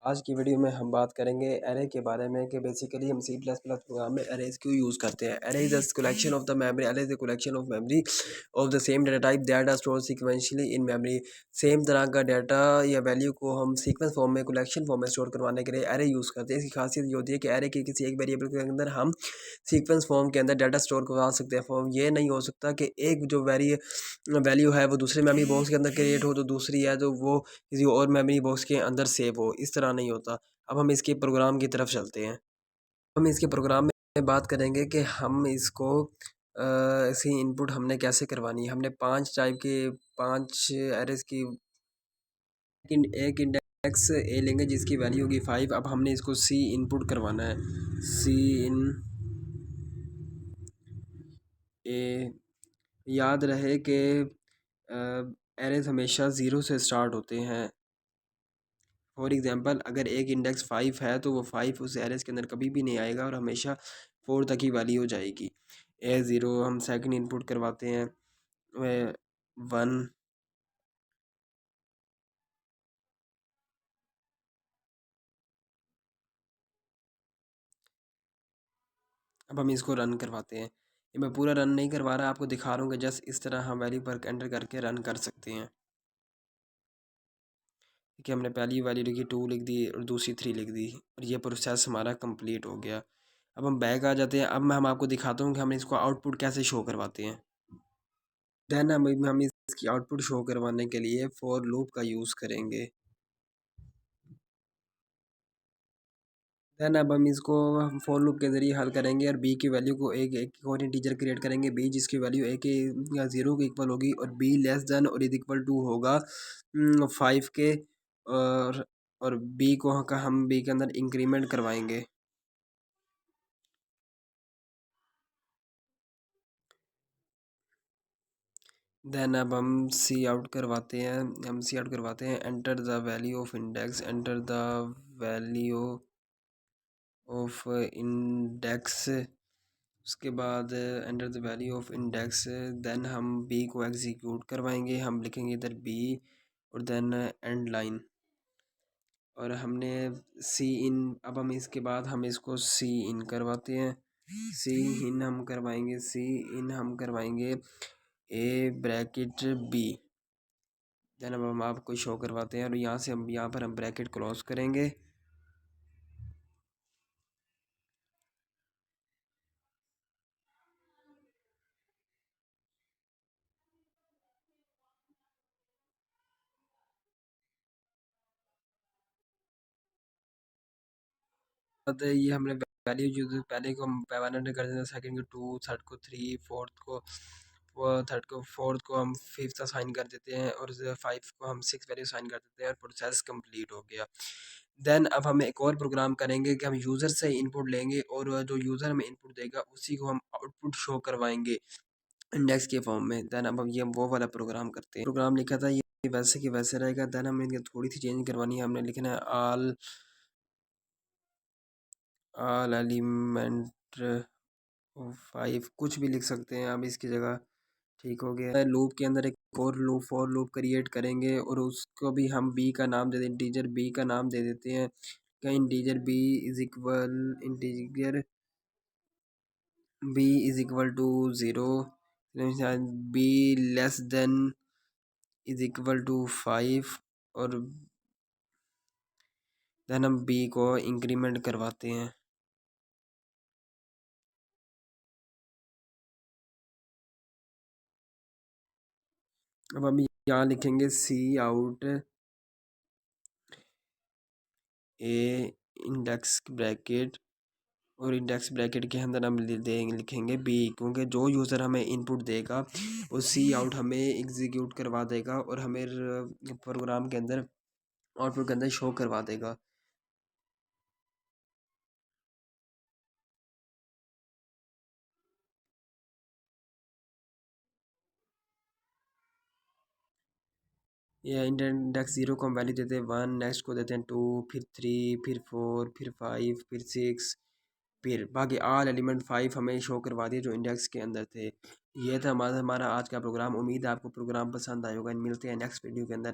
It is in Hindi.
आज की वीडियो में हम बात करेंगे एरे के बारे में कि बेसिकली हम सी प्लस प्लस प्रोग्राम में एरेज क्यों यूज़ करते हैं। Array is the collection of the memory. Array is the collection of memory of the same data type that are store sequentially in memory. Same तरह का डाटा या वैल्यू को हम सीक्वेंस फॉर्म में कलेक्शन फॉर्म में स्टोर करवाने के लिए एरे यूज़ करते हैं। इसकी खासियत ये होती है कि एरे की किसी एक वेरिएबल के अंदर हम सीक्वेंस फॉर्म के अंदर डाटा स्टोर करवा सकते हैं। फॉर्म ये नहीं हो सकता कि एक जो वैल्यू है वो दूसरे मेमोरी बॉक्स के अंदर क्रिएट हो तो दूसरी है जो वो किसी और मेमोरी बॉक्स के अंदर सेव हो। इस तरह नहीं होता। अब हम इसके प्रोग्राम की तरफ चलते हैं। हम इसके प्रोग्राम में बात करेंगे कि हम इसको इसकी इनपुट हमने कैसे करवानी है। हमने 5 टाइप के 5 एरेस की एक इंडेक्स ए लेंगे जिसकी वैल्यू होगी 5। अब हमने इसको सी इनपुट करवाना है। सी इन ए। याद रहे कि एरेस हमेशा ज़ीरो से स्टार्ट होते हैं। फॉर एग्जांपल अगर एक इंडेक्स 5 है तो वो 5 उस एरेस के अंदर कभी भी नहीं आएगा और हमेशा 4 तक ही वैल्यू हो जाएगी। A0 हम सेकंड इनपुट करवाते हैं 1। अब हम इसको रन करवाते हैं। ये मैं पूरा रन नहीं करवा रहा, आपको दिखा रहा हूँ कि जस्ट इस तरह हम वैल्यू पर एंटर करके रन कर सकते हैं। कि हमने पहली वैल्यू लिखी 2 लिख दी और दूसरी 3 लिख दी और ये प्रोसेस हमारा कंप्लीट हो गया। अब हम बैक आ जाते हैं। अब मैं आपको दिखाता हूँ कि हम इसको आउटपुट कैसे शो करवाते हैं। देन हम इसकी आउटपुट शो करवाने के लिए फॉर लूप का यूज़ करेंगे। देन अब हम इसको फॉर लूप के ज़रिए हल करेंगे और बी की वैल्यू को एक और इंटीजर क्रिएट करेंगे बी जिसकी वैल्यू ए के या 0 के इक्वल होगी और बी लेस देन और इज इक्वल टू होगा 5 के। और और बी को का हम बी के अंदर इंक्रीमेंट करवाएंगे। देन अब हम सी आउट करवाते हैं। Enter the value of index. Enter the value of index. उसके बाद enter the value of index. Then हम बी को एग्जीक्यूट करवाएंगे। हम लिखेंगे इधर बी और देन एंड लाइन और हमने सी इन। अब हम इसके बाद हम इसको सी इन करवाते हैं। सी इन हम करवाएंगे ए ब्रैकेट बी। देन अब हम आपको शो करवाते हैं और यहाँ से हम यहाँ पर हम ब्रैकेट क्लोज करेंगे। बाद ये हमने वैल्यू जो पहले को हम 100 कर देते हैं, सेकंड को 2, थर्ड को 3, फोर्थ को हम फिफ्थ असाइन कर देते हैं और 5 को हम 6 वैल्यू असाइन कर देते हैं और प्रोसेस कंप्लीट हो गया। देन अब हम एक और प्रोग्राम करेंगे कि हम यूज़र से इनपुट लेंगे और जो यूज़र हमें इनपुट देगा उसी को हम आउटपुट शो करवाएंगे इंडेक्स के फॉर्म में। देन अब हम ये वो वाला प्रोग्राम करते हैं। प्रोग्राम लिखा था ये वैसे कि वैसे रहेगा। देन हमें थोड़ी सी चेंज करवानी है। हमने लिखना है ऑल एलिमेंट 5 कुछ भी लिख सकते हैं आप इसकी जगह। ठीक हो गया। लूप के अंदर एक और लूप फॉर लूप क्रिएट करेंगे और उसको भी हम बी का नाम दे दें। इंटीजर बी का नाम दे देते हैं क्या integer to 0। B less than is equal to 5 और देन हम बी को इंक्रीमेंट करवाते हैं। अब हम यहाँ लिखेंगे सी आउट ए इंडेक्स ब्रैकेट और इंडेक्स ब्रैकेट के अंदर हम लिखेंगे बी क्योंकि जो यूज़र हमें इनपुट देगा वो सी आउट हमें एग्जीक्यूट करवा देगा और हमें प्रोग्राम के अंदर आउटपुट के अंदर शो करवा देगा। ये इंडेक्स 0 को हम वैल्यू देते हैं 1, नेक्स्ट को देते हैं 2, फिर 3, फिर 4, फिर 5, फिर 6, फिर बाकी ऑल एलिमेंट 5 हमें शो करवा दिए जो इंडेक्स के अंदर थे। ये था हमारा आज का प्रोग्राम। उम्मीद है आपको प्रोग्राम पसंद आएगा। मिलते हैं नेक्स्ट वीडियो के अंदर।